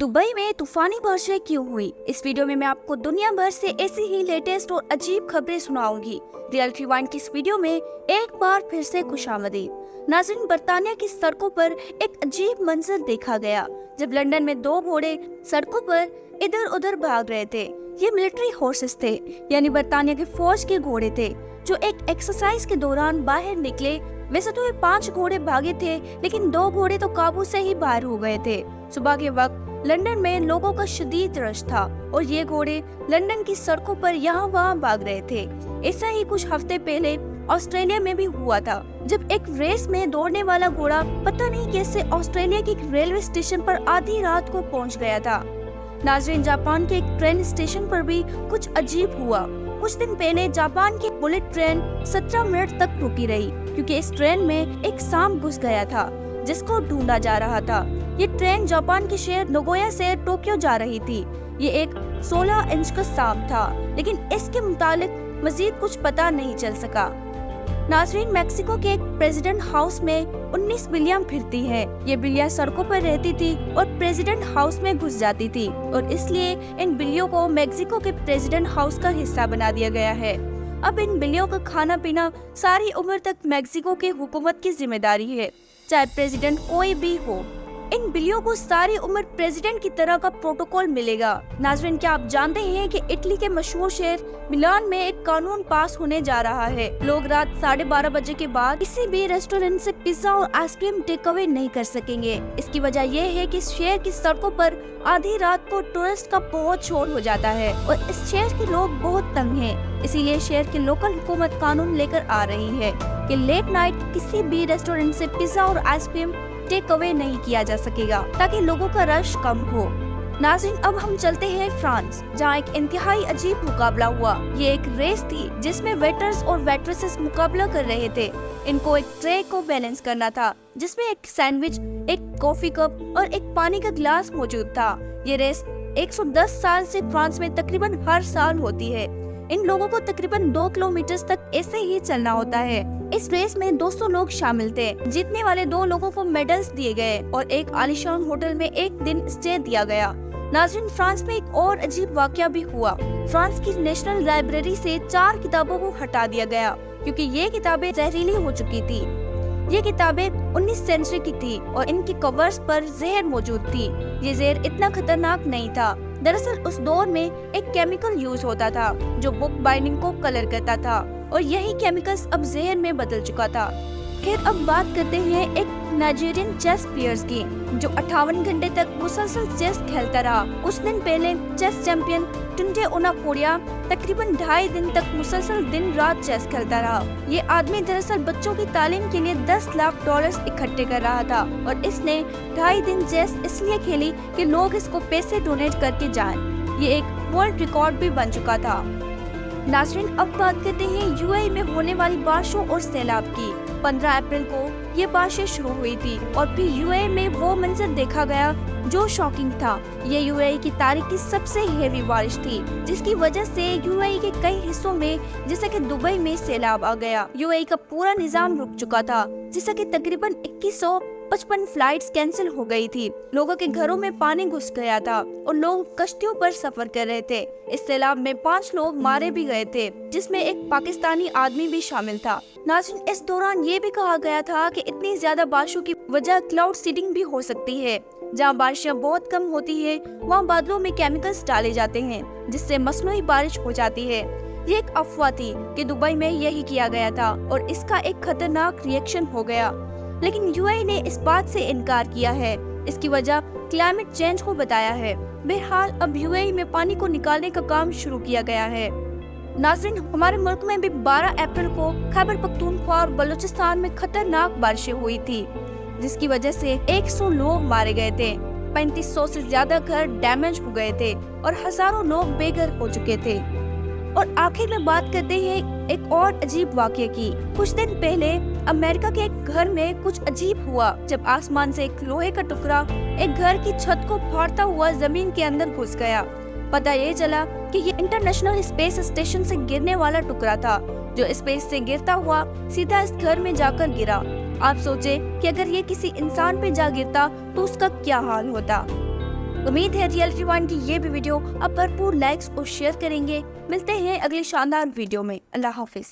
Dubai में तूफानी बारिशें क्यों हुई? इस वीडियो में मैं आपको दुनिया भर से ऐसी ही लेटेस्ट और अजीब खबरें सुनाऊंगी। रियलिटी वाइन की इस वीडियो में एक बार फिर से खुशामदीद। नाज़रीन, बर्तानिया की सड़कों पर एक अजीब मंजर देखा गया जब लंदन में दो घोड़े सड़कों पर इधर उधर भाग रहे थे। ये मिलिट्री हॉर्सेस थे, यानी बर्तानिया की फौज के घोड़े थे जो एक एक्सरसाइज के दौरान बाहर निकले। वैसे तो ये 5 घोड़े भागे थे, लेकिन 2 घोड़े तो काबू से ही बाहर हो गए थे। सुबह के वक्त लंदन में लोगों का शदीद रश था और ये घोड़े लंदन की सड़कों पर यहाँ वहाँ भाग रहे थे। ऐसा ही कुछ हफ्ते पहले ऑस्ट्रेलिया में भी हुआ था, जब एक रेस में दौड़ने वाला घोड़ा पता नहीं कैसे ऑस्ट्रेलिया के एक रेलवे स्टेशन पर आधी रात को पहुँच गया था। नाज़रीन, जापान के एक ट्रेन स्टेशन पर भी कुछ अजीब हुआ। कुछ दिन पहले जापान की बुलेट ट्रेन 17 मिनट तक रुकी रही क्योंकि इस ट्रेन में एक सांप घुस गया था जिसको ढूंढा जा रहा था। ये ट्रेन जापान के शहर नगोया से टोक्यो जा रही थी। ये एक 16 इंच का सांप था, लेकिन इसके मुतालिक मजीद कुछ पता नहीं चल सका। नाज़रीन, मेक्सिको के एक प्रेसिडेंट हाउस में 19 बिल्लियां फिरती हैं। ये बिल्लियां सड़कों पर रहती थी और प्रेसिडेंट हाउस में घुस जाती थी और इसलिए इन बिल्लियों को मेक्सिको के प्रेसिडेंट हाउस का हिस्सा बना दिया गया है। अब इन बिल्लियों का खाना पीना सारी उम्र तक मेक्सिको के हुकूमत की जिम्मेदारी है, चाहे प्रेसिडेंट कोई भी हो। इन बिल्लियों को सारी उम्र प्रेसिडेंट की तरह का प्रोटोकॉल मिलेगा। नाज़रीन, क्या आप जानते हैं कि इटली के मशहूर शहर मिलान में एक कानून पास होने जा रहा है। लोग रात 12:30 बजे के बाद किसी भी रेस्टोरेंट से पिज्जा और आइसक्रीम टेक अवे नहीं कर सकेंगे। इसकी वजह यह है कि इस शहर की सड़कों पर आधी रात को टूरिस्ट का बहुत शोर हो जाता है और इस शहर के लोग बहुत तंग हैं। इसीलिए शहर की लोकल हुकूमत कानून लेकर आ रही है कि लेट नाइट किसी भी रेस्टोरेंट से पिज्जा और आइसक्रीम टेक अवे नहीं किया जा सकेगा ताकि लोगों का रश कम हो। नाज़रीन, अब हम चलते हैं फ्रांस, जहाँ एक इंतहाई अजीब मुकाबला हुआ। ये एक रेस थी जिसमें वेटर्स और वेट्रेसेस मुकाबला कर रहे थे। इनको एक ट्रे को बैलेंस करना था जिसमें एक सैंडविच, एक कॉफी कप और एक पानी का गिलास मौजूद था। ये रेस 110 साल से फ्रांस में तकरीबन हर साल होती है। इन लोगों को तकरीबन 2 किलोमीटर तक ऐसे ही चलना होता है। इस रेस में 200 लोग शामिल थे। जीतने वाले 2 लोगों को मेडल्स दिए गए और एक आलीशान होटल में एक दिन स्टे दिया गया। नाज़रीन, फ्रांस में एक और अजीब वाकया भी हुआ। फ्रांस की नेशनल लाइब्रेरी से 4 किताबों को हटा दिया गया क्योंकि ये किताबें जहरीली हो चुकी थी। ये किताबें 19 सेंचुरी की थी और इनके कवर्स पर जहर मौजूद थी। ये जहर इतना खतरनाक नहीं था। दरअसल उस दौर में एक केमिकल यूज होता था जो बुक बाइंडिंग को कलर करता था और यही केमिकल्स अब जहर में बदल चुका था। खैर, अब बात करते हैं एक नाइजीरियन चेस प्लेयर्स की जो 58 घंटे तक मुसलसल चेस खेलता रहा। कुछ दिन पहले चेस चैंपियन टुंजे ओनाकोरिया तकरीबन 2.5 दिन तक मुसलसल दिन रात चेस खेलता रहा। ये आदमी दरअसल बच्चों की तालीम के लिए $10 लाख इकट्ठे कर रहा था और इसने 2.5 दिन चेस इसलिए खेली कि लोग इसको पैसे डोनेट करके जाएं। ये एक वर्ल्ड रिकॉर्ड भी बन चुका था। नाज़रीन, अब बात करते हैं यूएई में होने वाली बारिशों और सैलाब की। 15 अप्रैल को ये बारिशें शुरू हुई थी और फिर यूएई में वो मंजर देखा गया जो शॉकिंग था। ये यूएई की तारीख की सबसे हेवी बारिश थी, जिसकी वजह से यूएई के कई हिस्सों में जैसे कि दुबई में सैलाब आ गया। यूएई का पूरा निजाम रुक चुका था, जिससे कि तकरीबन 2155 फ्लाइट्स कैंसिल हो गई थी। लोगों के घरों में पानी घुस गया था और लोग कश्तियों पर सफर कर रहे थे। इस सैलाब में 5 लोग मारे भी गए थे, जिसमें एक पाकिस्तानी आदमी भी शामिल था। नाज़रीन, इस दौरान ये भी कहा गया था कि इतनी ज्यादा बारिशों की वजह क्लाउड सीडिंग भी हो सकती है। जहाँ बारिशें बहुत कम होती है वहाँ बादलों में केमिकल्स डाले जाते हैं जिससे मसनूई बारिश हो जाती है। ये एक अफवाह थी कि दुबई में यही किया गया था और इसका एक खतरनाक रिएक्शन हो गया, लेकिन यूएई ने इस बात से इनकार किया है। इसकी वजह क्लाइमेट चेंज को बताया है। बहरहाल, अब यूएई में पानी को निकालने का काम शुरू किया गया है। नाज़रीन, हमारे मुल्क में भी 12 अप्रैल को खैबर पख्तूनख्वा और बलूचिस्तान में खतरनाक बारिशें हुई थी, जिसकी वजह से 100 लोग मारे गए थे, 3500 से ज्यादा घर डैमेज हो गए थे और हजारों लोग बेघर हो चुके थे। और आखिर में बात करते हैं एक और अजीब वाकये की। कुछ दिन पहले अमेरिका के एक घर में कुछ अजीब हुआ जब आसमान से एक लोहे का टुकड़ा एक घर की छत को फाड़ता हुआ जमीन के अंदर घुस गया। पता ये चला कि ये इंटरनेशनल स्पेस स्टेशन से गिरने वाला टुकड़ा था जो स्पेस से गिरता हुआ सीधा इस घर में जाकर गिरा। आप सोचे कि अगर ये किसी इंसान पे जा गिरता तो उसका क्या हाल होता। उम्मीद है रियल रिवाइंड की ये भी वीडियो आप भरपूर लाइक्स और शेयर करेंगे। मिलते हैं अगली शानदार वीडियो में। अल्लाह हाफिज।